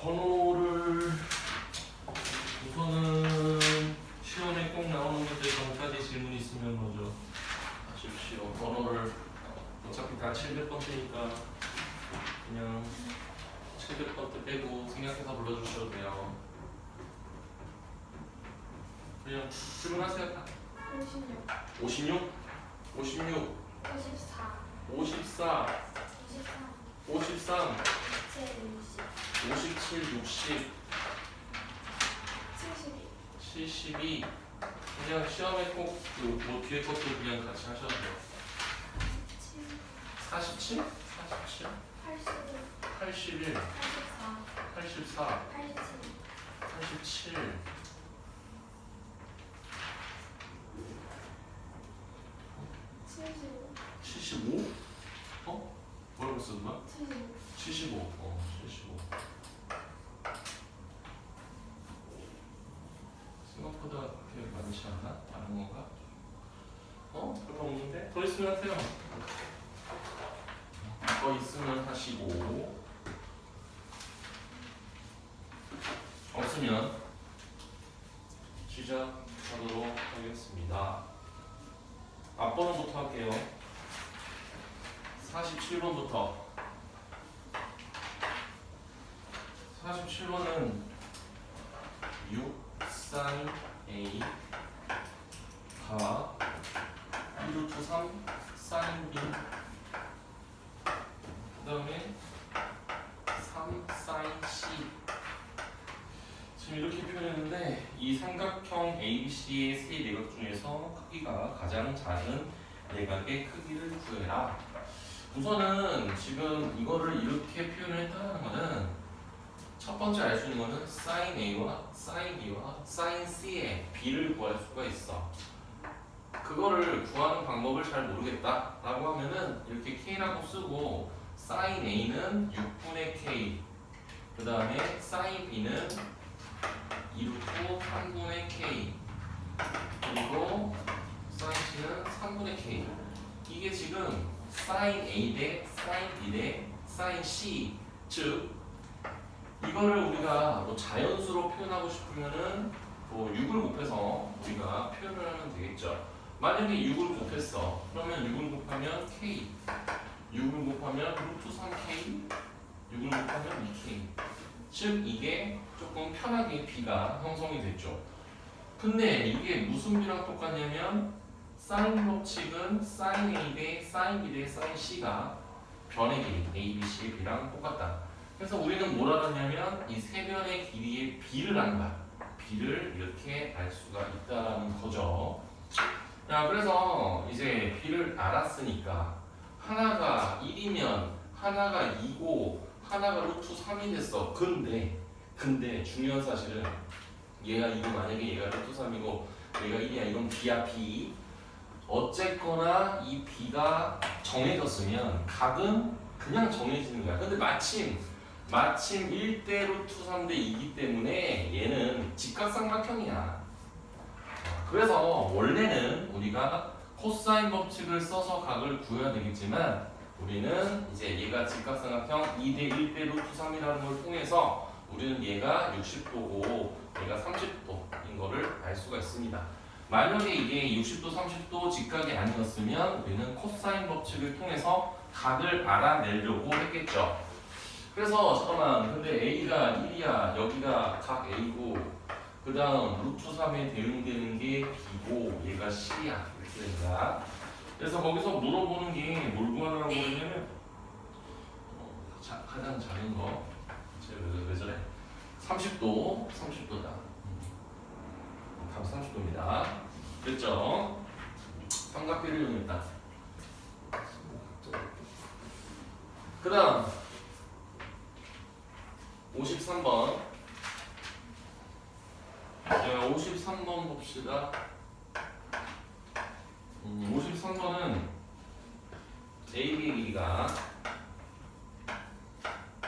번호를 우선은 시험에 꼭 나오는 문제 전까지 질문이 있으면 먼저 하십시오. 번호를 어차피 다 700번째니까 그냥 700번째 빼고 생각해서 불러주셔도 돼요. 그냥 질문하세요. 56? 56 54 53 57 60 72 그냥 시험에 꼭 뭐 뒤에 것도 그냥 같이 하셔도 돼요. 47? 47? 81 84 87 75? 어? 뭐라고 썼나? 75. 75. 생각보다 그렇게 많지 않나? 다른 건가? 별로 없는데? 더 있으면 하세요. 더 있으면 하시고 없으면 시작하도록 하겠습니다. 앞번호부터 할게요. 47번부터 47번은 6 sin A 가 2루트 3 sin B 그 다음에 3 sin C 지금 이렇게 표현했는데 이 삼각형 ABC의 세 내각 중에서 크기가 가장 작은 내각의 크기를 구해라. 우선은 지금 이거를 이렇게 표현을 했다는 거는 첫 번째 알 수 있는 거는 sin A와 sin B와 sin C의 B를 구할 수가 있어. 그거를 구하는 방법을 잘 모르겠다 라고 하면은 이렇게 K라고 쓰고 sin A는 6분의 K 그 다음에 sin B는 2루트 3분의 K 그리고 sin C는 3분의 K 이게 지금 sin A 대 sin B 대 sin C 즉 이거를 우리가 뭐 자연수로 표현하고 싶으면은 뭐 6을 곱해서 우리가 표현을 하면 되겠죠. 만약에 6을 곱했어. 그러면 6을 곱하면 K 6을 곱하면 루트 3K 6을 곱하면 2K 즉 이게 조금 편하게 B가 형성이 됐죠. 근데 이게 무슨 B랑 똑같냐면 사인 법칙은 sin A 대 sin B 대 sin C가 변의 길이 A, B, C의 B랑 똑같다. 그래서 우리는 뭘 알았냐면 이 세 변의 길이의 B를 안다. B를 이렇게 알 수가 있다라는 거죠. 자, 그래서 이제 B를 알았으니까 하나가 1이면 하나가 2고 하나가 루트 3이 됐어. 근데 중요한 사실은 얘가 2고 만약에 얘가 루트 3이고 얘가 1이야. 이건 B야 B. 어쨌거나 이 B가 정해졌으면 각은 그냥 정해지는 거야. 근데 마침 1대 루트 3대 2기 때문에 얘는 직각삼각형이야. 그래서 원래는 우리가 코사인 법칙을 써서 각을 구해야 되겠지만 우리는 이제 얘가 직각삼각형 2대 1대 루트 3이라는 걸 통해서 우리는 얘가 60도고 얘가 30도인 거를 알 수가 있습니다. 만약에 이게 60도, 30도 직각이 아니었으면 우리는 코사인 법칙을 통해서 각을 알아내려고 했겠죠. 그래서 잠깐만 근데 A가 1이야. 여기가 각 A고 그 다음 루트 3에 대응되는 게 B고 얘가 C야. 이렇게 된다. 그래서 거기서 물어보는 게 뭘 구하라고 하냐면 가장 작은 거 왜 저래? 30도다. 답 30도입니다. 됐죠? 삼각비를 이용했다. 그 다음 53번 53번 봅시다. 53번은 AB의 길이가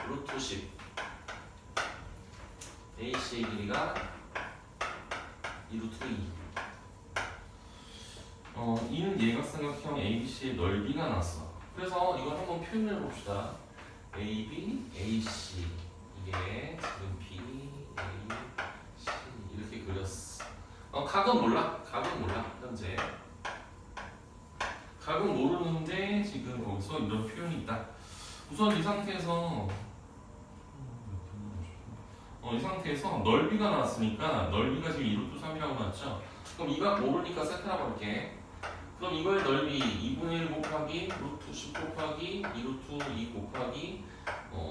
루트 10 AC의 길이가 2루트 2 이는 예각삼각형 ABC의 넓이가 났어. 그래서 이걸 한번 표현해 봅시다. AB, AC 이게 지금 B, A, C 이렇게 그렸어. 각은 몰라. 각은 몰라. 현재. 각은 모르는데 지금 거기서 이런 표현이 있다. 우선 이 상태에서 이 상태에서 넓이가 나왔으니까 넓이가 지금 2루트 3이라고 나왔죠. 그럼 이 각 모르니까 세타라고 할게. 그럼 이거의 넓이 2분의 1 곱하기 루트 10 곱하기 2루트 2 곱하기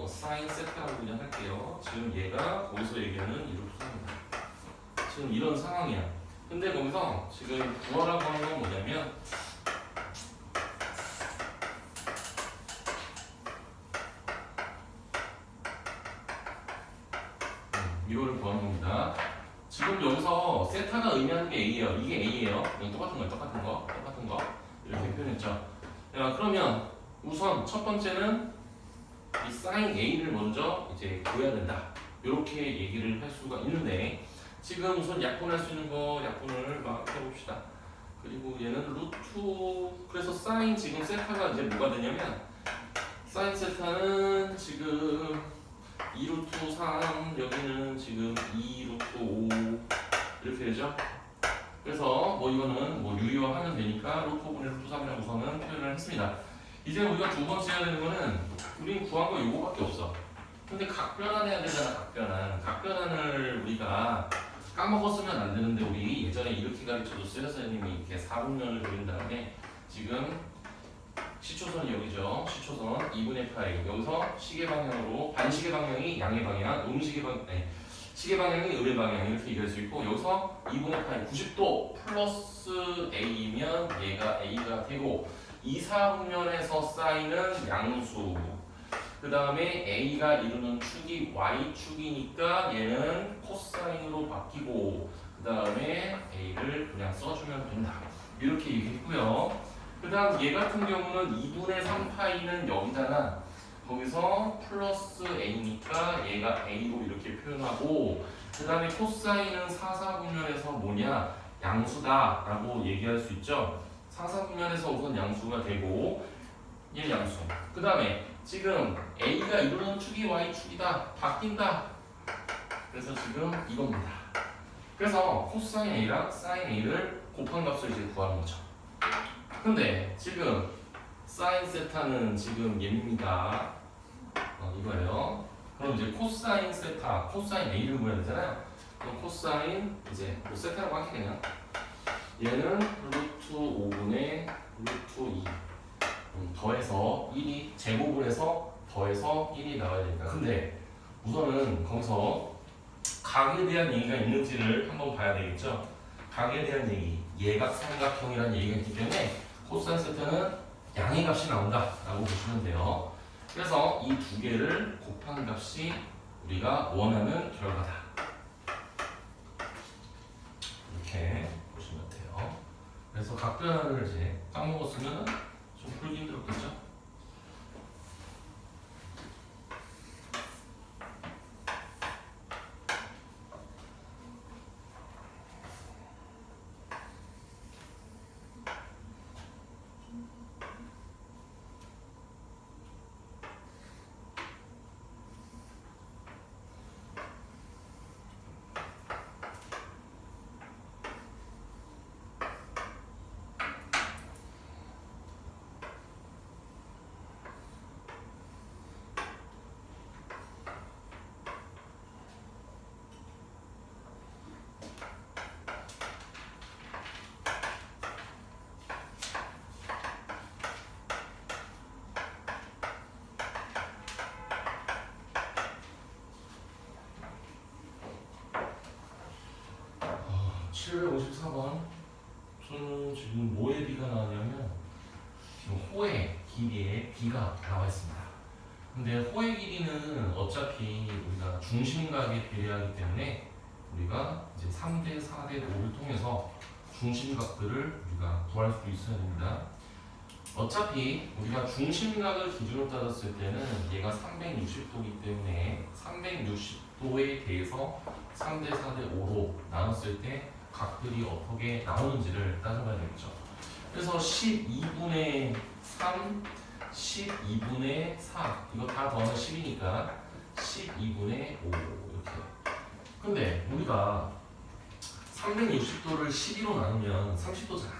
사인 세타라고 그냥 할게요. 지금 얘가 거기서 얘기하는 2루트 3이다. 지금 이런 상황이야. 근데 거기서 지금 구하라고 하는 건 뭐냐면 이거를 구하는 겁니다. 지금 여기서 세타가 의미하는 게 A예요. 이게 A예요. 똑같은 거예요. 똑같은 거. 이렇게 표현했죠. 야, 그러면 우선 첫 번째는 이 사인 A를 먼저 이제 구해야 된다. 이렇게 얘기를 할 수가 있는데 지금 우선 약분할 수 있는 거 약분을 막 해봅시다. 그리고 얘는 루트 그래서 사인 지금 세타가 이제 뭐가 되냐면 사인 세타는 지금 2루트 3 여기는 지금 2루트 5 이렇게 되죠. 그래서 뭐 이거는 뭐 유리화하면 되니까 루트 5분의 루트 3이라고 우선은 표현을 했습니다. 이제 우리가 두 번째 해야 되는 거는 우린 구한 거 요거밖에 없어. 근데 각변환해야 되잖아. 각변환을 우리가 까먹었으면 안 되는데 우리 예전에 이렇게 가르쳐줬어요. 선생님이 이렇게 사분면을 그린 다음에 지금 시초선이 여기죠. 시초선 2분의 파이 여기서 시계 방향으로 반시계 방향이 양의 방향, 시계 방향이 음의 방향 이렇게 얘기할 수 있고 여기서 2분의 파이 90도 플러스 A이면 얘가 A가 되고 이 사분면에서 쌓이는 양수 그 다음에 A가 이루는 축이 Y축이니까 얘는 코사인으로 바뀌고 그 다음에 A를 그냥 써주면 된다. 이렇게 얘기했고요. 그 다음 얘 같은 경우는 2분의 3파이는 여기잖아. 거기서 플러스 A니까 얘가 A로 이렇게 표현하고 그 다음에 코사인은 사사분면에서 뭐냐? 양수다 라고 얘기할 수 있죠. 사사분면에서 우선 양수가 되고 얘 양수. 그 다음에 지금 A가 이루는 축이 Y축이다. 바뀐다. 그래서 지금 이겁니다. 그래서 코사인 A랑 사인 A를 곱한 값을 이제 구하는 거죠. 근데 지금 사인 세타는 지금 얘입니다. 이거예요. 그럼 이제 코사인 세타, 코사인 A를 구해야 되잖아요. 그럼 코사인 이제 뭐 세타라고 할게 그냥. 얘는 루트 5분의 루트 2 더해서 1이 제곱을 해서 더해서 1이 나와야 되니까. 근데 우선은 거기서 각에 대한 얘기가 있는지를 한번 봐야 되겠죠. 각에 대한 얘기, 예각 삼각형이라는 얘기가 있기 때문에 코사인 세타는 양의 값이 나온다라고 보시면 돼요. 그래서 이 두 개를 곱한 값이 우리가 원하는 결과다. 이렇게 보시면 돼요. 그래서 각변환을 이제 까먹었으면 좀 풀기 힘들었겠죠? 아, 754번 저는 지금 뭐의 비가 나왔냐면 지금 호의 길이의 비가 나와 있습니다. 근데 호의 길이는 어차피 우리가 중심각에 비례하기 때문에 우리가 이제 3대 4대 5를 통해서 중심각들을 우리가 구할 수 있어야 됩니다. 어차피 우리가 중심각을 기준으로 따졌을 때는 얘가 360도이기 때문에 360도에 대해서 3대 4대 5로 나눴을 때 각들이 어떻게 나오는지를 따져봐야 되겠죠. 그래서 12분의 3, 12분의 4 이거 다 더하면 10이니까 12분의 5 이렇게. 근데 우리가 360도를 12로 나누면 30도잖아.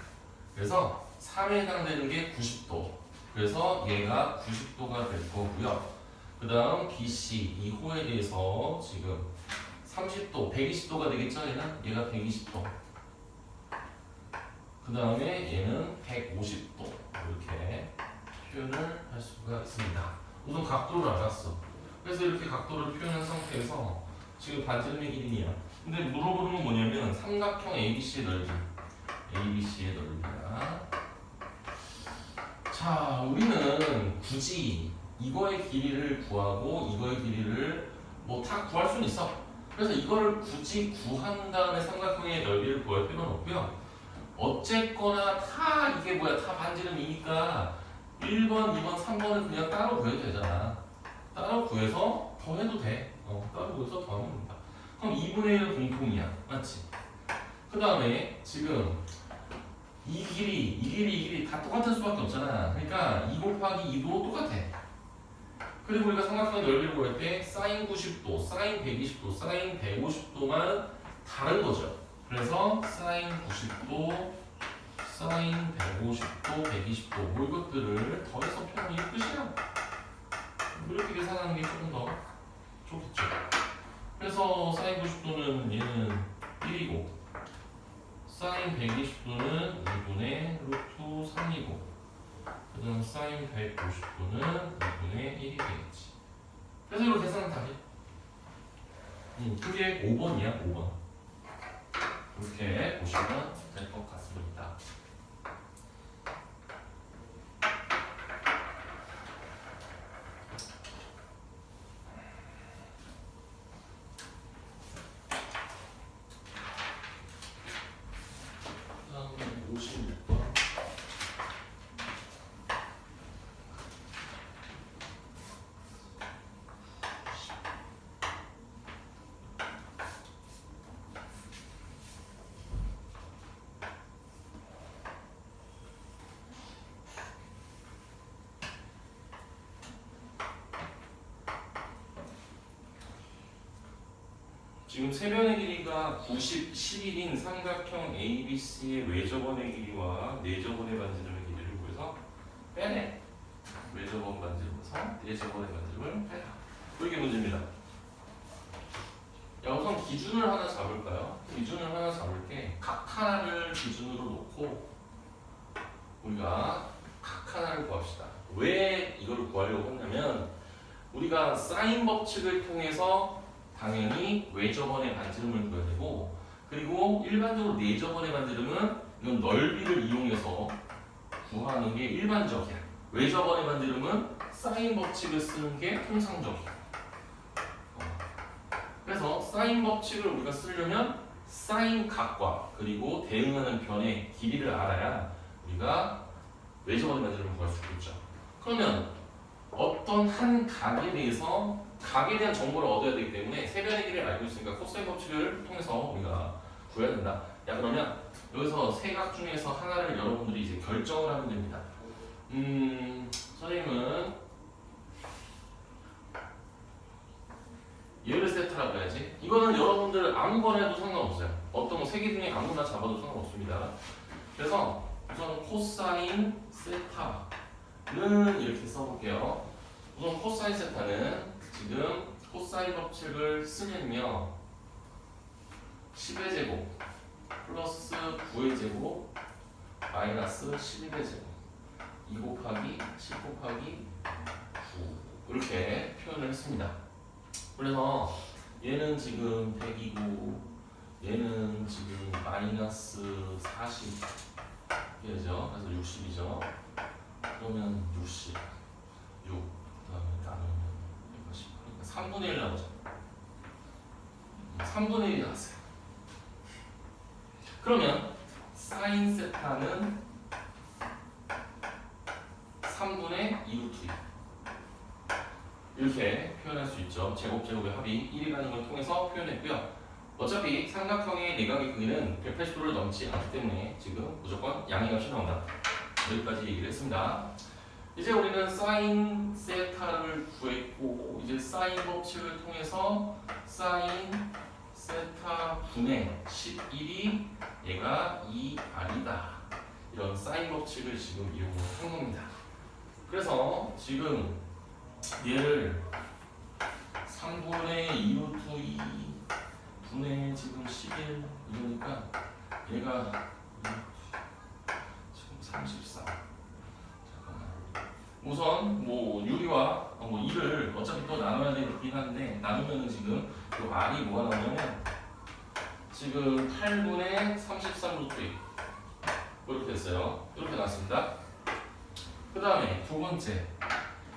그래서 3에 해당되는 게 90도. 그래서 얘가 90도가 될 거고요. 그 다음 BC 2호에 대해서 지금 30도, 120도가 되겠죠? 얘가 120도. 그 다음에 얘는 150도. 이렇게 표현을 할 수가 있습니다. 우선 각도를 알았어. 그래서 이렇게 각도를 표현한 상태에서 지금 반지름의 길이냐. 근데 물어보는 건 뭐냐면 삼각형 ABC의 넓이. ABC의 넓이야. 자, 우리는 굳이 이거의 길이를 구하고 이거의 길이를 뭐 다 구할 수는 있어. 그래서 이거를 굳이 구한 다음에 삼각형의 넓이를 구할 필요는 없고요. 어쨌거나 다 이게 뭐야, 다 반지름이니까 1번, 2번, 3번은 그냥 따로 구해도 되잖아. 따로 구해서 더해도 돼. 따로 구해서 더하면 된다. 그럼 2분의 1은 공통이야. 맞지? 그 다음에 지금 이 길이 다 똑같을 수밖에 없잖아. 그러니까 2 곱하기 2도 똑같아. 그리고 우리가 삼각형의 넓이를 구할 때 사인 90도, 사인 120도, 사인 150도만 다른 거죠. 그래서 사인 90도, 사인 150도, 120도 뭐 이것들을 더해서 표현하면 끝이야. 이렇게 계산하는 게 조금 더 좋겠죠. 그래서 사인 90도는 얘는 1이고 사인 120도는 2분의 루트 3이고 그 다음 사인 150도는 2분의 1이 되겠지. 그래서 이거 계산은 다 해. 그게 5번이야. 5번. 이렇게 보시면 될 것 같습니다. 다음에 56번. 지금 세변의 길이가 90, 11인 삼각형 ABC의 외접원의 길이와 내접원의 반지름의 길이를 구해서 빼내. 외접원 반지름에서 내접원의 반지름을 빼라. 이게 문제입니다. 야, 우선 기준을 하나 잡을까요? 기준을 하나 잡을 게 각 하나를 기준으로 놓고 우리가 각 하나를 구합시다. 왜 이걸 구하려고 했냐면 우리가 사인 법칙을 통해서 당연히 외접원의 반지름을 구해야 되고, 그리고 일반적으로 내접원의 반지름은 이건 넓이를 이용해서 구하는 게 일반적이야. 외접원의 반지름은 사인 법칙을 쓰는 게 통상적이야. 그래서 사인 법칙을 우리가 쓰려면 사인 각과 그리고 대응하는 변의 길이를 알아야 우리가 외접원의 반지름을 구할 수 있겠죠. 그러면 어떤 한 각에 대해서 각에 대한 정보를 얻어야 되기 때문에 세변의 길이를 알고 있으니까 코사인 법칙을 통해서 우리가 구해야 된다. 야, 그러면 여기서 세 각 중에서 하나를 여러분들이 이제 결정을 하면 됩니다. 선생님은 얘를 세타라고 해야지. 이거는 여러분들 아무거나 해도 상관없어요. 어떤 세 개 중에 아무나 잡아도 상관없습니다. 그래서 우선 코사인 세타는 이렇게 써볼게요. 우선 코사인 세타는 지금 코사인 법칙을 쓰면요 10의 제곱 플러스 9의 제곱 마이너스 11의 제곱 2 곱하기 10 곱하기 9 이렇게 표현을 했습니다. 그래서 얘는 지금 100이고 얘는 지금 마이너스 40 이죠. 그래서 60이죠. 그러면 60 6 그다음에 나누면 3분의 1 나오죠. 3분의 1이 나왔어요. 그러면 사인 세타는 3분의 2루트 2 이렇게 표현할 수 있죠. 제곱제곱의 합이 1이라는 걸 통해서 표현했고요. 어차피 삼각형의 내각의 크기는 180도를 넘지 않기 때문에 지금 무조건 양의 값이 나온다. 여기까지 얘기를 했습니다. 이제 우리는 사인 세타를 구했고 이제 사인 사인 법칙을 통해서 사인 세타 분의 11이 얘가 2r이다. 이런 사인 법칙을 지금 이용을 한 겁니다. 그래서 지금 얘를 3분의 2루트 2 분의 지금 11 이러니까 얘가 지금 34. 잠깐만. 우선 뭐 유리와 뭐 2를 어차피 또 나눠야 되긴 한데 나누면은 지금 이 r이 뭐가 나오냐면 지금 8분의 33 루트 2 이렇게 됐어요. 이렇게 나왔습니다. 그 다음에 두 번째,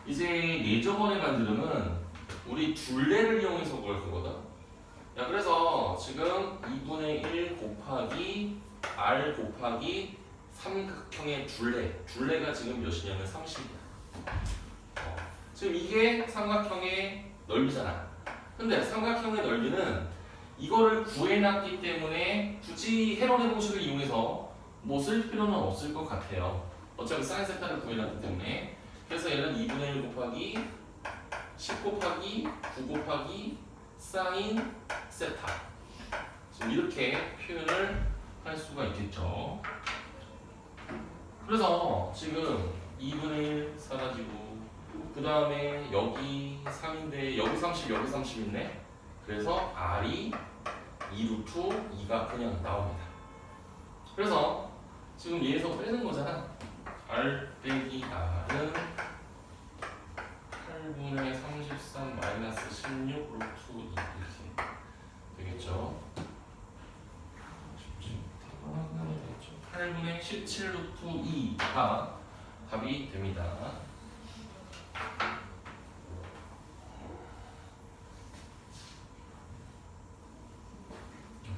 이제 예저번에 만들면 우리 둘레를 이용해서 구할 거거든. 야, 그래서 지금 2분의 1 곱하기 r 곱하기 삼각형의 둘레가 지금 몇이냐면 30이야. 지금 이게 삼각형의 넓이잖아. 근데 삼각형의 넓이는 이거를 구해놨기 때문에 굳이 헤론의 공식을 이용해서 뭐 쓸 필요는 없을 것 같아요. 어차피 사인 세타를 구해놨기 때문에. 그래서 얘는 2분의 1 곱하기 10 곱하기 9 곱하기 사인 세타. 지금 이렇게 표현을 할 수가 있겠죠. 그래서 지금 2분의 1 사라지고 그 다음에 여기 3인데 여기 30 여기 30 있네. 그래서 r이 2루트 2가 그냥 나옵니다. 그래서 지금 얘에서 빼는 거잖아. r 빼기 r은 8분의 33 마이너스 16 루트 2 이렇게 되겠죠. 8분의 17 루트 2가 답이 됩니다.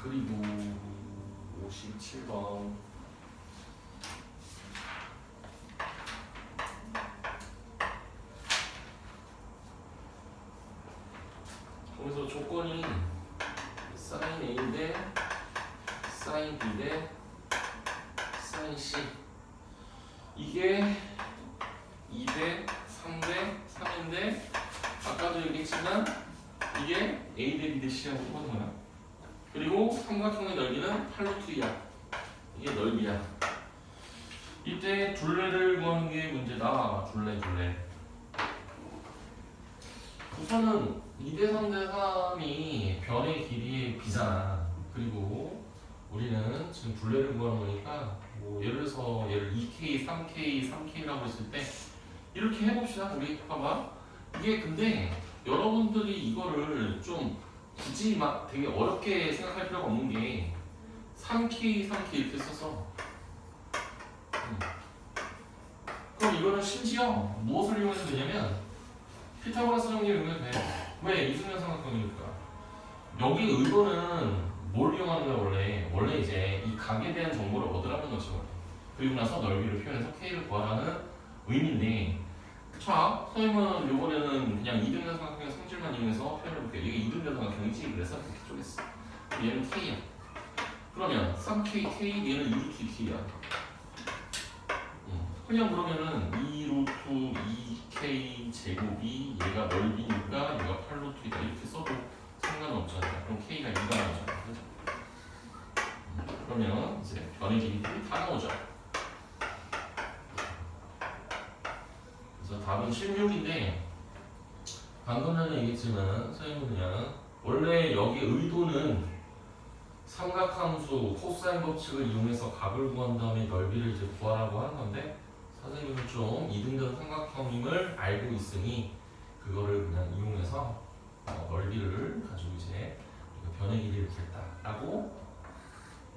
그리고 57번 거기서 조건이 사인 A인데 사인 B인데 사인 C 이게 2대 3대 3인데 아까도 얘기했지만 이게 A 대 B 대 C라고 똑같은 거야. 그리고 삼각형의 넓이는 8루트이야. 이게 넓이야. 이때 둘레를 구하는 게 문제다. 둘레. 우선은 2대 3대 3이 변의 길이의 비잖아. 그리고 우리는 지금 둘레를 구하는 거니까 뭐 예를 들어서 얘를 2K, 3K, 3K라고 했을 때 이렇게 해봅시다. 우리 봐봐. 이게 근데 여러분들이 이거를 좀 굳이 막 되게 어렵게 생각할 필요가 없는 게 3K, 3K 이렇게 써서 그럼 이거는 심지어 무엇을 이용해도 되냐면 피타고라스 정리를 이용해도 돼. 왜? 이등변 삼각형이니까. 여기 의도는 뭘 이용하는 거야 원래 이제 이 각에 대한 정보를 얻으라는 거죠. 그리고 나서 넓이를 표현해서 K를 구하라는 의미인데 자, 선생님은 이번에는 그냥 이등변 삼각형의 성질만 이용해서 표현해볼게요. 이게 이등변 삼각형이지. 그래서 이렇게 쪼갰어. 얘는 K야. 그러면 3K, K, 얘는 2루트 K야. 그냥 그러면은 2루트 2K 제곱이 얘가 넓이니까 얘가 8루트이다 이렇게 써도 상관없잖아요. 그럼 K가 2가 나오잖아. 그죠? 그러면 이제 변의 길이들이 다 나오죠. 그래서 답은 16인데 방금 전에 얘기했지만 선생님은 그냥 원래 여기 의도는 삼각함수 코사인 법칙을 이용해서 각을 구한 다음에 넓이를 이제 구하라고 하는 건데 선생님은 좀 이등변 삼각형임을 알고 있으니 그거를 그냥 이용해서 넓이를 가지고 이제 변의 길이를 구했다라고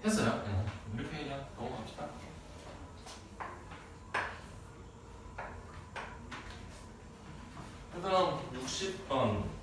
했어요. 이렇게 그냥 넘어갑시다. 그다음 60번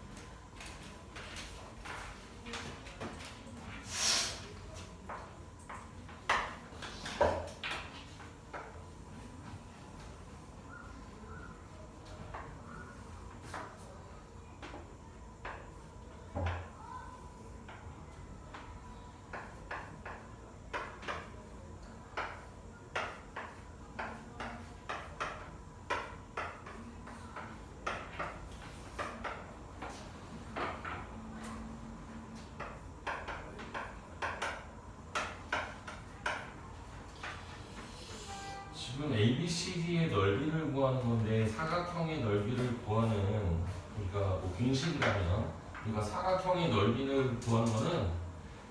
ABCD의 넓이를 구하는 건데 사각형의 넓이를 구하는 우리가 뭐 공식이라면 우리가 사각형의 넓이를 구하는 거는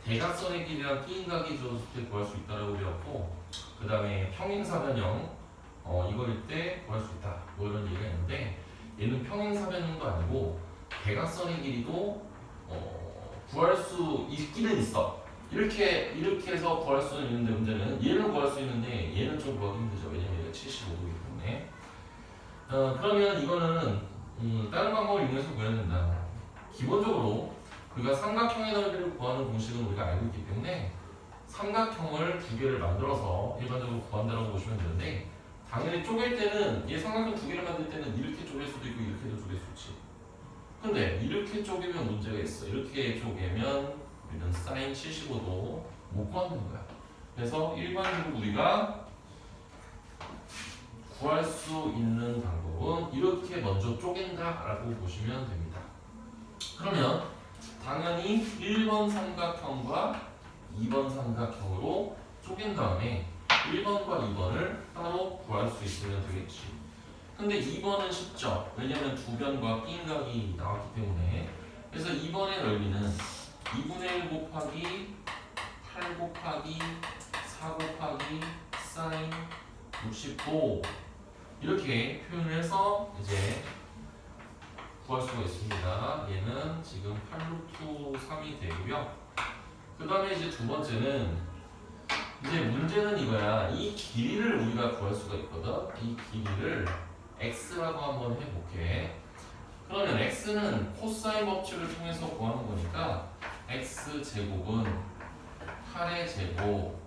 대각선의 길이랑 끼인각이 줬을 때 구할 수 있다라고 배웠고 그 다음에 평행사변형 이거일 때 구할 수 있다 뭐 이런 얘기가 있는데 얘는 평행사변형도 아니고 대각선의 길이도 구할 수 있기는 있어. 이렇게 해서 구할 수 있는데 문제는 얘는 구할 수 있는데 얘는 좀 구하기 힘들죠. 왜냐면 얘가 75도이기 때문에. 그러면 이거는 다른 방법을 이용해서 구해야 된다. 기본적으로 우리가 삼각형의 넓이를 구하는 공식은 우리가 알고 있기 때문에 삼각형을 두 개를 만들어서 일반적으로 구한다고 보시면 되는데 당연히 쪼갤 때는 얘 삼각형 두 개를 만들 때는 이렇게 쪼갤 수도 있고 이렇게도 쪼갤 수 있지. 근데 이렇게 쪼개면 문제가 있어. 이렇게 쪼개면 우리는 사인 75도 못 구하는 거야. 그래서 일반적으로 우리가 구할 수 있는 방법은 이렇게 먼저 쪼갠다라고 보시면 됩니다. 그러면 당연히 1번 삼각형과 2번 삼각형으로 쪼갠 다음에 1번과 2번을 따로 구할 수 있으면 되겠지. 근데 2번은 쉽죠. 왜냐면 두 변과 끼인각이 나왔기 때문에. 그래서 2번의 넓이는 2분의 1 곱하기 8 곱하기 4 곱하기 사인 60도 이렇게 표현을 해서 이제 구할 수가 있습니다. 얘는 지금 8루트 3이 되고요. 그 다음에 이제 두 번째는 이제 문제는 이거야. 이 길이를 우리가 구할 수가 있거든. 이 길이를 x라고 한번 해볼게. 그러면 x는 코사인 법칙을 통해서 구하는 거니까 x 제곱은 8의 제곱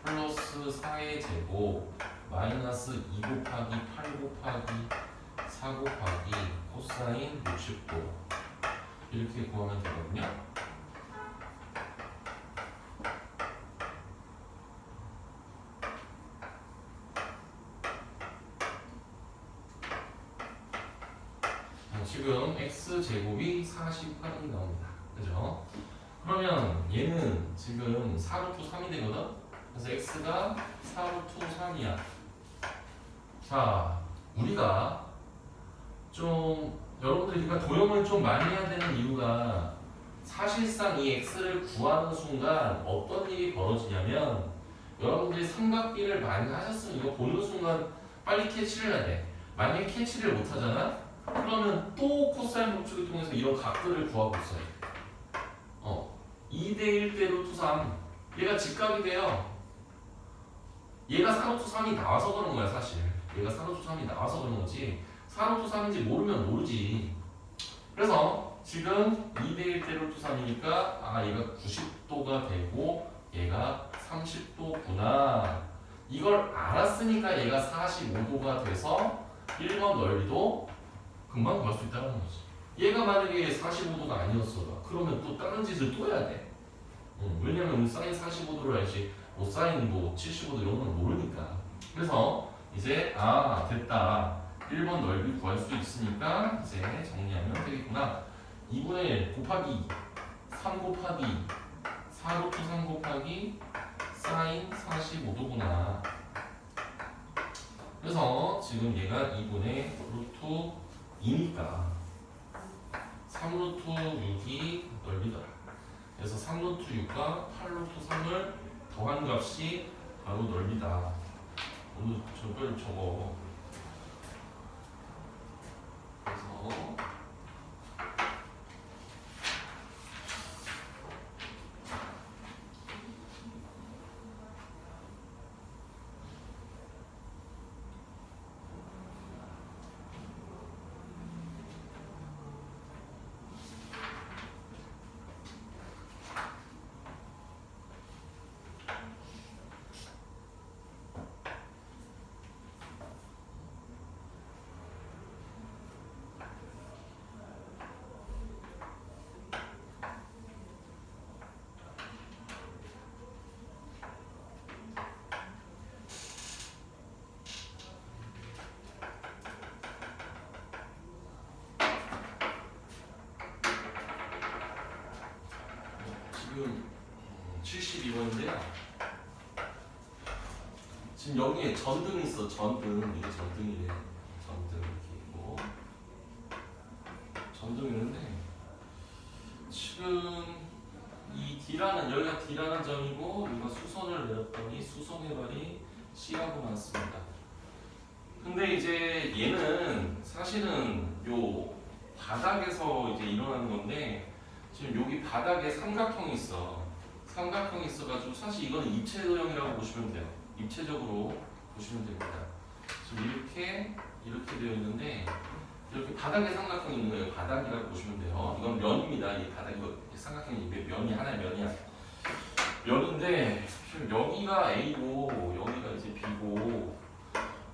플러스 4의 제곱 마이너스 2 곱하기 8 곱하기 4 곱하기 코사인 60도 이렇게 구하면 되거든요. 지금 x제곱이 48이 나옵니다. 그죠? 그러면 얘는 지금 4루트 3이 되거든? 그래서 x가 4루트 3이야. 자, 우리가 좀 여러분들이 그러니까 도형을 좀 많이 해야 되는 이유가 사실상 이 x를 구하는 순간 어떤 일이 벌어지냐면 여러분들이 삼각비를 많이 하셨으면 이거 보는 순간 빨리 캐치를 해야 돼. 만약에 캐치를 못 하잖아? 그러면 또 코사인 법칙을 통해서 이런 각들을 구하고 있어요. 2대 1대 루트 3 얘가 직각이 돼요. 얘가 4루트 3이 나와서 그런 거야 사실. 얘가 4루트 3이 나와서 그런 거지 4루트 3인지 모르면 모르지. 그래서 지금 2대 1대 루트 3이니까 아 얘가 90도가 되고 얘가 30도구나 이걸 알았으니까 얘가 45도가 돼서 1번 넓이도 금방 구할 수 있다는 거지. 얘가 만약에 45도가 아니었어 그러면 또 다른 짓을 또 해야 돼. 왜냐면 사인 45도를 알지 뭐 사인 뭐 75도 이런 건 모르니까. 그래서 이제 아 됐다 1번 넓이 구할 수 있으니까 이제 정리하면 되겠구나. 2분의 1 곱하기 3 곱하기 4루트 3 곱하기 사인 45도구나. 그래서 지금 얘가 2분의 루트 2니까 3루트 6이 넓이더라. 그래서 3루트 6과 8루트 3을 더한 값이 바로 넓이다. 오늘 저걸 적어. 그래서 지금 72번인데요. 지금 여기에 전등이 있어. 전등. 이게 전등이래. 전등 이렇게 있고. 전등이 있는데 지금 이 D라는 여기가 D라는 점이고 우리가 수선을 내렸더니 수선 해발이 C라고 나왔습니다. 근데 이제 얘는 사실은 요 바닥에서 이제 일어나는 건데 지금 여기 바닥에 삼각형이 있어. 삼각형이 있어가지고 사실 이거는 입체도형이라고 보시면 돼요. 입체적으로 보시면 됩니다. 지금 이렇게 되어 있는데 이렇게 바닥에 삼각형이 있는 거예요. 바닥이라고 보시면 돼요. 이건 면입니다. 이 바닥 이거 삼각형이 면이 하나의 면이야. 면인데 지금 여기가 A고 여기가 이제 B고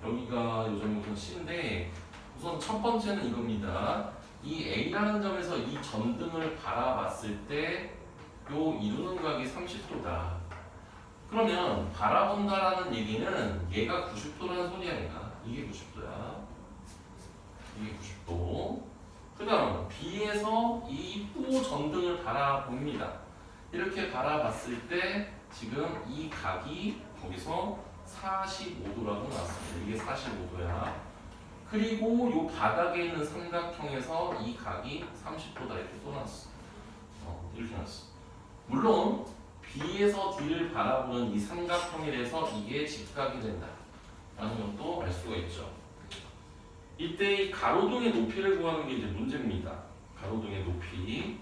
여기가 요 정도는 C인데 우선 첫 번째는 이겁니다. 이 A라는 점에서 이 전등을 바라봤을 때 요 이루는 각이 30도다. 그러면 바라본다라는 얘기는 얘가 90도라는 소리야. 이게 90도야. 이게 90도. 그 다음 B에서 이 호 전등을 바라봅니다. 이렇게 바라봤을 때 지금 이 각이 거기서 45도라고 나왔습니다. 이게 45도야. 그리고 요 바닥에 있는 삼각형에서 이 각이 30도다 이렇게 또 나왔어. 이렇게 나왔어. 물론 B에서 D를 바라보는 이 삼각형이라서 이게 직각이 된다 라는 것도 알 수가 있죠. 이때 이 가로등의 높이를 구하는 게 이제 문제입니다. 가로등의 높이.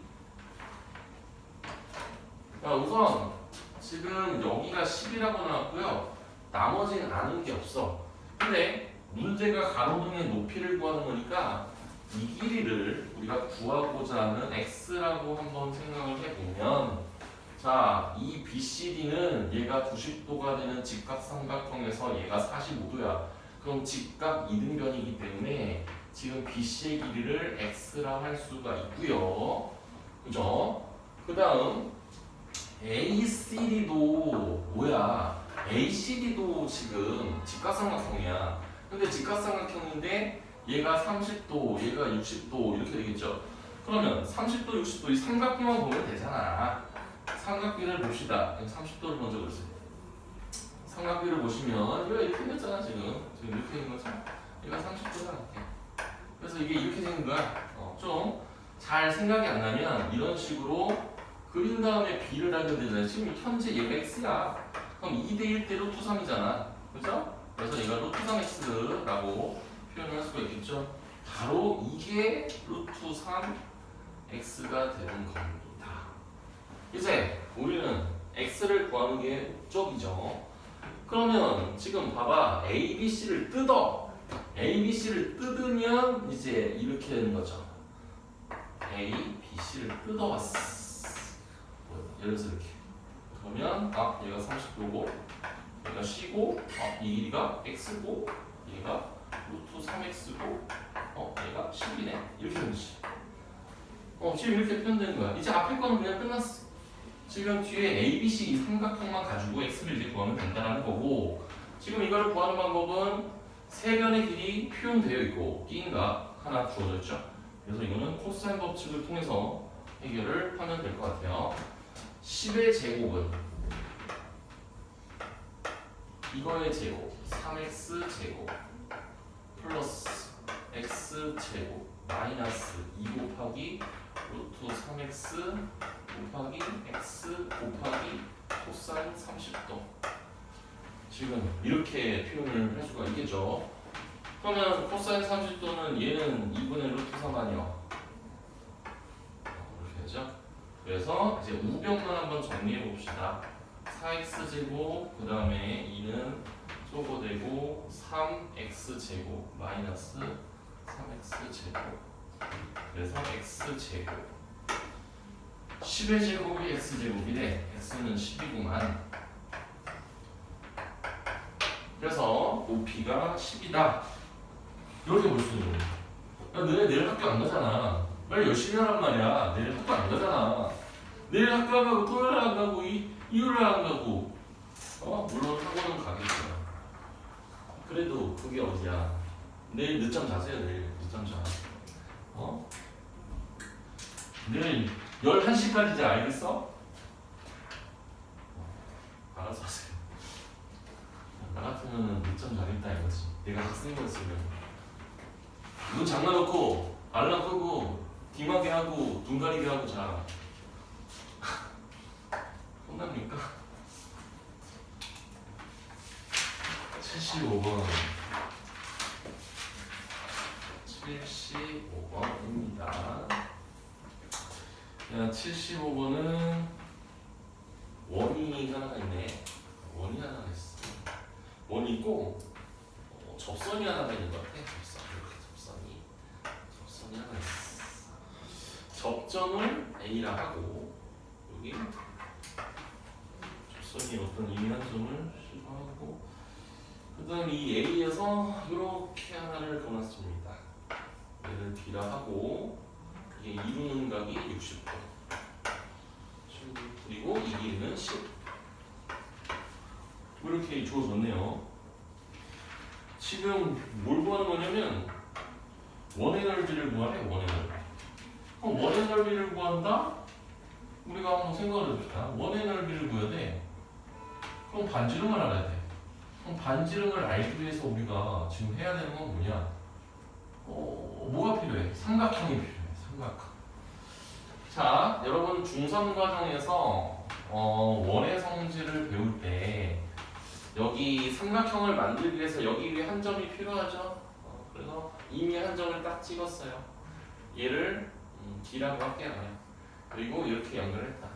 자, 우선 지금 여기가 10이라고 나왔고요. 나머지는 아는 게 없어. 근데 문제가 가로등의 높이를 구하는 거니까 이 길이를 우리가 구하고자 하는 x라고 한번 생각을 해보면 자, 이 BCD는 얘가 90도가 되는 직각삼각형에서 얘가 45도야. 그럼 직각 이등변이기 때문에 지금 BC의 길이를 x라고 할 수가 있고요. 그죠? 그 다음 ACD도 뭐야? ACD도 지금 직각삼각형이야. 근데 직각삼각형인데 얘가 30도, 얘가 60도 이렇게 되겠죠. 그러면 30도, 60도 이 삼각비만 보면 되잖아. 삼각비를 봅시다. 30도를 먼저 그렸어요. 삼각비를 보시면 얘가 이렇게 생겼잖아. 지금 이렇게 생긴 거죠. 얘가 30도잖아. 그래서 이게 이렇게 생긴 거야. 좀 잘 생각이 안 나면 이런 식으로 그린 다음에 B를 하면 되잖아요. 지금 현재 얘가 X야. 그럼 2대1 대 루트 3이잖아. 그죠? 그래서 얘가 루트 3X라고 표현할 수가 있겠죠. 바로 이게 루트 3 X가 되는 겁니다. 이제 우리는 X를 구하는 게 목적이죠. 그러면 지금 봐봐. A, B, C를 뜯어. A, B, C를 뜯으면 이제 이렇게 되는 거죠. A, B, C를 뜯어봤어. 예를 들어서 이렇게. 그러면 얘가 30도고 얘가 C고 이 길이가 X고 얘가 루트 3X고 얘가 10이네. 이렇게 되는 거지. 지금 이렇게 표현되는 거야. 이제 앞에 거는 그냥 끝났어. 지금 뒤에 A, B, C 이 삼각형만 가지고 X를 이제 구하면 된다는 거고 지금 이거를 구하는 방법은 세 변의 길이 표현되어 있고 끼인각 하나 주어져 있죠. 그래서 이거는 코사인 법칙을 통해서 해결을 하면 될 것 같아요. 10의 제곱은 이거의 제곱 3x 제곱 플러스 x 제곱 마이너스 2 곱하기 루트 3x 곱하기 x 곱하기 코사인 30도. 지금 이렇게 표현을 할 수가 있겠죠. 그러면 코사인 30도는 얘는 2분의 루트 3 아니요. 이렇게 되죠. 그래서 이제 우변만 한번 정리해 봅시다. 4x제곱 그 다음에 2는 소거되고 3x제곱 마이너스 3x제곱 그래서 x제곱 10의 제곱이 x제곱이래. x는 10이구만. 그래서 높이가 10이다. 이렇게 볼 수 있는 거야. 너네 내일 학교 안 가잖아. 빨리 열심히 하란 말이야. 내일 학교 안 가잖아. 내일 학교 안 가고 토요일 안 가고 일요일 안 가고 물론 학원은 가겠죠. 그래도 그게 어디야. 내일 늦잠 자세요. 내일 늦잠 자. 내일 11시까지 자. 알겠어? 알아서 하세요. 나 같으면 내가 학생이었으면 눈 장난놓고 알람 끄고 귀마개 하고 눈 가리게 하고 자. 혼납니까? 75번 75번입니다. 75번은 원이 하나가 있네. 원이 하나가 있어. 원이 있고 접선이 하나가 있는 것 같아. 접선. 이렇게 접선이 하나 있어. 접점을 A라 하고 여기 접선이 어떤 이미한 점을 시도하고 그 다음 이 A에서 이렇게 하나를 그어놨습니다. 얘를 B라 하고 이게 이루는 각이 60도. 그리고 이 길이는 10. 이렇게 주어졌네요. 지금 뭘 구하는 거냐면 원의 넓이를 구하래. 원의 넓이. 그럼 원의 넓이를 구한다? 우리가 한번 생각을 해봅시다. 원의 넓이를 구해야 돼. 그럼 반지름을 알아야 돼. 그럼 반지름을 알기 위해서 우리가 지금 해야 되는 건 뭐냐? 뭐가 필요해? 삼각형이 필요해. 삼각형. 자, 여러분 중3 과정에서 원의 성질을 배울 때 여기 삼각형을 만들기 위해서 여기 위에 한 점이 필요하죠. 그래서 이미 한 점을 딱 찍었어요. 얘를 D라고 할게요. 그리고 이렇게 연결했다.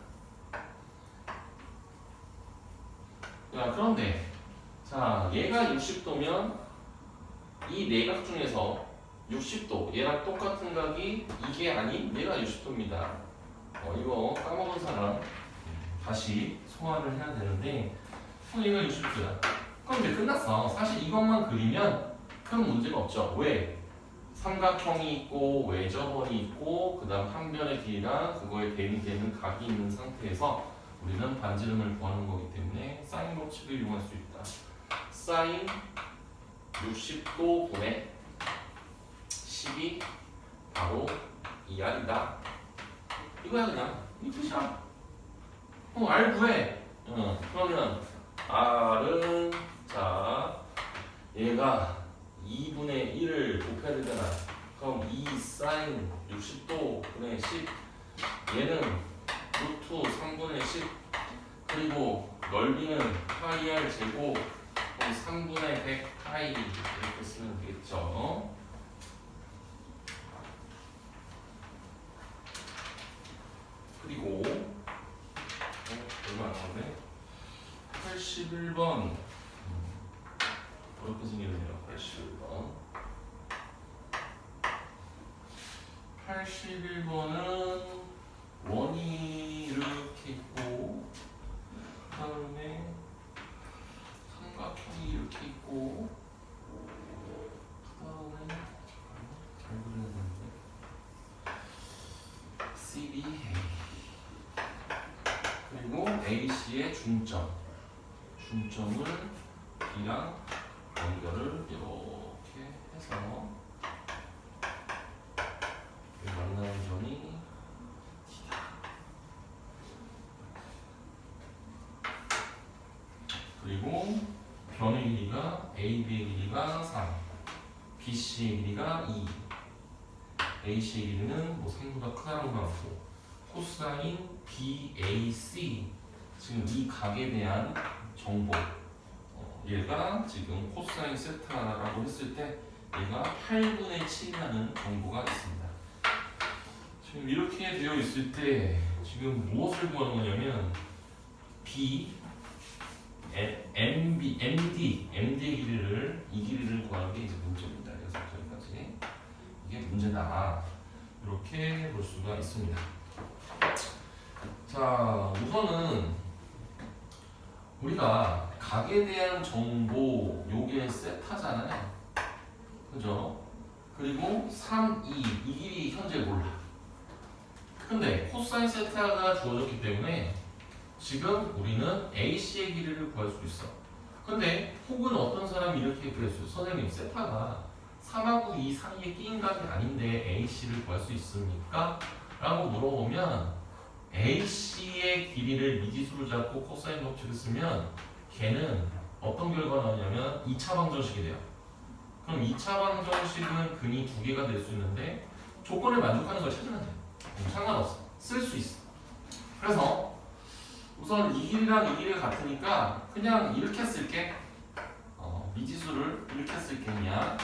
자, 그런데 자, 얘가 60도면 이 내각 중에서 60도 얘랑 똑같은 각이 이게 아닌 얘가 60도입니다. 이거 까먹은 사람 다시 소화를 해야 되는데 얘가 60도야. 그럼 이제 끝났어. 사실 이것만 그리면 큰 문제가 없죠. 왜? 삼각형이 있고 외접원이 있고 그 다음 한 변의 길이랑 그거에 대응되는 각이 있는 상태에서 우리는 반지름을 구하는 거기 때문에 사인 법칙을 이용할 수 있다. 사인 60도 분의 10이 바로 2R이다. 이거야 그냥. 이 뜻이야. R 구해. 그러면 R은 자 얘가 2분의 1을 곱해야 되잖아. 그럼 2 사인 60도 분의 10 얘는 루트 3분의 10 그리고 넓이는 파이 R 제곱 그럼 3분의 100 파이 이렇게 쓰면 되겠죠. 그리고 얼마 안 나오네. 81번 어렵게 생겼네요. 81번은 원이 이렇게 있고 그 다음에 삼각형이 이렇게 있고 그 다음에 잘 그려야 되는데 CD 그리고 AC의 중점을 B랑 연결을 이렇게 해서 만나는 점이 D다. 그리고 변의 길이가 AB의 길이가 3, BC의 길이가 2, AC의 길이는 뭐 3보다 크다는 거 같고 코사인 BAC 지금 이 각에 대한 정보 얘가 지금 코사인 세타라고 했을 때 얘가 8분의 7이라는 정보가 있습니다. 지금 이렇게 되어 있을 때 지금 무엇을 구하는 거냐면 B, MD의 길이를 이 길이를 구하는 게 이제 문제입니다. 그래서 여기까지 이게 문제다. 이렇게 볼 수가 있습니다. 자, 우선은 우리가 각에 대한 정보 요게 세타잖아요. 그죠? 그리고 3, 2, 이 길이 현재 몰라. 근데 코사인 세타가 주어졌기 때문에 지금 우리는 AC의 길이를 구할 수 있어. 근데 혹은 어떤 사람이 이렇게 그랬어요. 선생님 세타가 3하고 2 사이에 끼인 각이 아닌데 AC를 구할 수 있습니까? 라고 물어보면 AC의 길이를 미지수로 잡고 코사인 법칙을 쓰면 걔는 어떤 결과가 나오냐면 2차 방정식이 돼요. 그럼 2차 방정식은 근이 두 개가 될 수 있는데 조건을 만족하는 걸 찾으면 돼. 상관없어. 쓸 수 있어. 그래서 우선 이 길이랑 이 길이가 같으니까 그냥 이렇게 쓸게. 미지수를 이렇게 쓸게. 그냥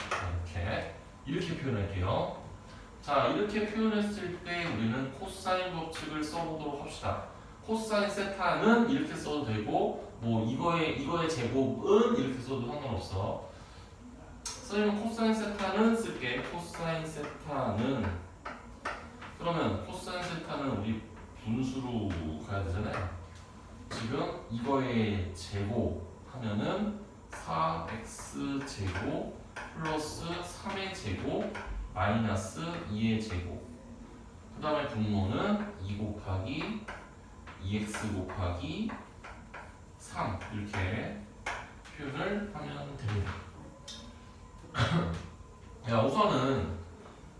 이렇게 표현할게요. 자, 이렇게 표현했을 때 우리는 코사인 법칙을 써보도록 합시다. 코사인 세타는 이렇게 써도 되고 뭐 이거의 제곱은 이렇게 써도 상관없어. 선생님 코사인 세타는 쓸게. 코사인 세타는 그러면 코사인 세타는 우리 분수로 가야 되잖아요. 지금 이거의 제곱 하면은 4x 제곱 플러스 3의 제곱 마이너스 2의 제곱 그 다음에 분모는 2 곱하기 2x 곱하기 3 이렇게 표현을 하면 됩니다. 야, 우선은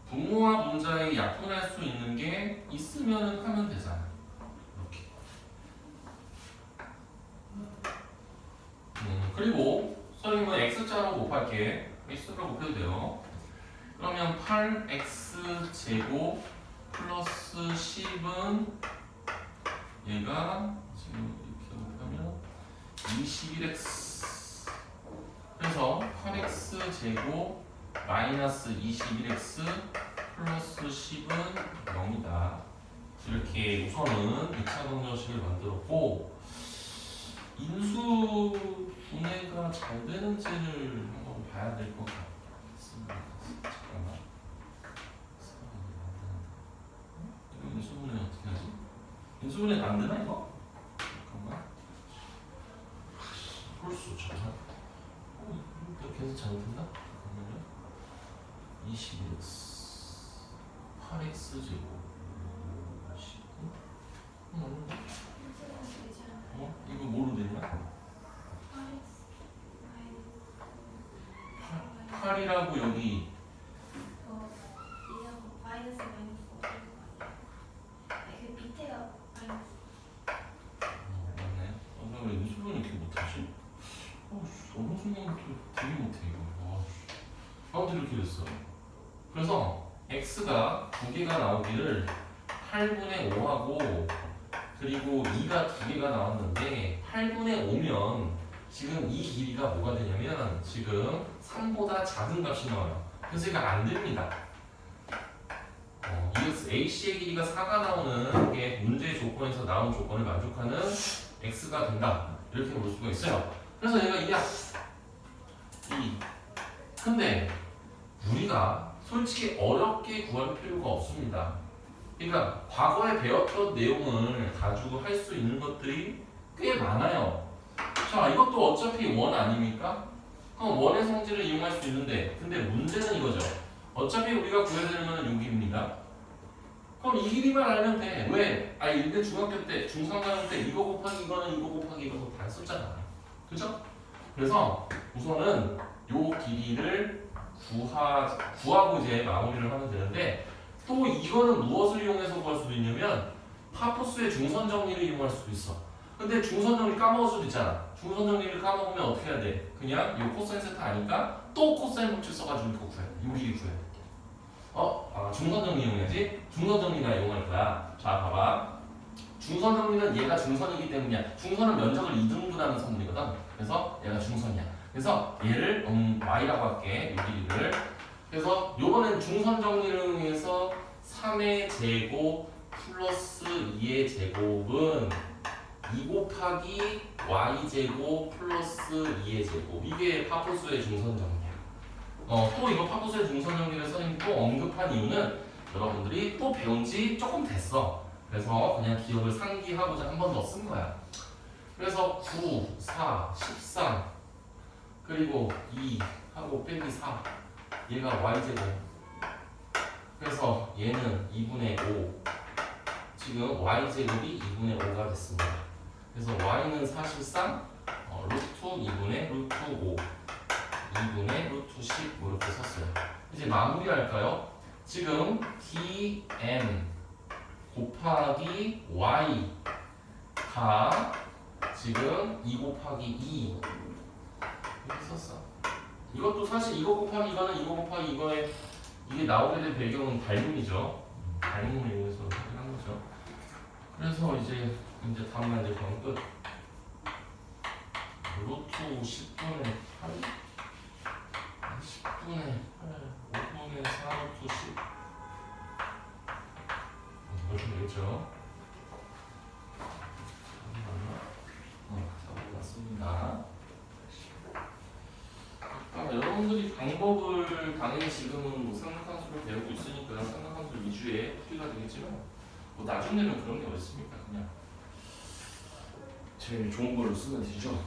분모와 분자의 약분할 수 있는 게 있으면 하면 되잖아. 이렇게. 그리고 선생님은 x자로 곱할게. x로 곱해도 돼요. 그러면 8x 제곱 플러스 10은 얘가 지금 이렇게 곱하면 21x 그래서 8x 제곱 마이너스 21x 플러스 10은 0이다. 이렇게 우선은 2차 방정식을 만들었고 인수 분해가 잘 되는지를 한번 봐야 될 것 같습니다. 잠깐만. 이거 인수분해 어떻게 하지? 인수분해 안 되나 이거? 잠깐만. 홀수 잠깐. 이렇게 해서 잘못했나? 잠깐만요. 21x 8x 제곱 19 이거 뭐로 되냐? 8이라고 여기 마이너스 그 밑에가 마이너스. 맞네. 나 왜 인수분해 이렇게 못하지? 어느 순간부터 되게 못해 이거. 아무튼 이렇게 됐어. 그래서 x가 두 개가 나오기를 8분의 5하고 그리고 2가 두 개가 나왔는데 8분의 5면 지금 이 길이가 뭐가 되냐면 지금 3보다 작은 값이 나와요. 그래서 이거 안 됩니다. AC의 길이가 4가 나오는 게 문제의 조건에서 나온 조건을 만족하는 x가 된다. 이렇게 볼 수가 있어요. 그래서 얘가 2야. 2. 근데 우리가 솔직히 어렵게 구할 필요가 없습니다. 그러니까 과거에 배웠던 내용을 가지고 할 수 있는 것들이 꽤 많아요. 자, 이것도 어차피 원 아닙니까? 그럼 원의 성질을 이용할 수 있는데 근데 문제는 이거죠. 어차피 우리가 구해야 되는 건 여기입니다. 그럼 이 길이만 알면 돼. 왜? 근데 중학교 때, 중3 때 이거 곱하기 이거는 이거 곱하기 이거 다 썼잖아. 그죠? 그래서 우선은 요 길이를 구하고 이제 마무리를 하면 되는데 또 이거는 무엇을 이용해서 구할 수도 있냐면 파포스의 중선 정리를 이용할 수도 있어. 근데 중선 정리 까먹을 수도 있잖아. 중선 정리를 까먹으면 어떻게 해야 돼? 그냥 요 코사인 세타 아니까 또 코사인 법칙 써가지고 이거 구해. 요 길이 구해. 중선 정리 이용해야지. 중선 정리나 이용할 거야. 자, 봐봐. 중선 정리는 얘가 중선이기 때문이야. 중선은 면적을 2등분하는 선분이거든. 그래서 얘가 중선이야. 그래서 얘를 y라고 할게. 요 길이를. 그래서 요번엔 중선 정리를 이용해서 3의 제곱 플러스 2의 제곱은 2 곱하기 y제곱 플러스 2의 제곱. 이게 파포수의 중선 정리야. 또 이거 파포수의 중선 정리를 선생님이 또 언급한 이유는 여러분들이 또 배운 지 조금 됐어. 그래서 그냥 기억을 상기하고자 한 번 더 쓴 거야. 그래서 9, 4, 13 그리고 2 하고 빼기 4 얘가 y제곱. 그래서 얘는 2분의 5 지금 y제곱이 2분의 5가 됐습니다. 그래서 y는 사실상 루트 2분의 루트 5 2분의 루트 10 이렇게 썼어요. 이제 마무리할까요? 지금 dm 곱하기 y가 지금 2 곱하기 2 이렇게 썼어. 이것도 사실 이거 곱하기 이거는 이거 곱하기 이거에 이게 나오게 된 배경은 닮음이죠. 닮음을 이용해서 한 거죠. 그래서 이제 답만 이제 그럼 끝. 루트 10분의 8 10분의 8 5분의 4 루트 10 이렇게 되겠죠. 답이 맞습니다. 여러분들이 방법을 당연히 지금은 뭐 삼각함수를 배우고 있으니까 삼각함수 위주의 풀이가 되겠지만 뭐 나중에는 그런 게 어디 있습니까? 그냥 제일 좋은 걸로 쓰면 되죠.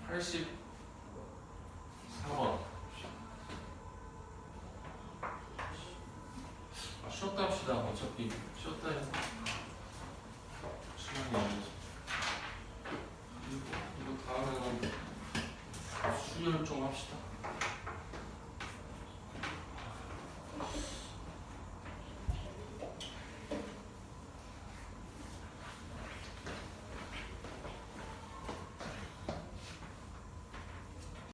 84번. 쉬었다 합시다. 어차피 쉬었다 해서 시간이 없어서. 그리고 이거 다음에는 수열 좀 합시다.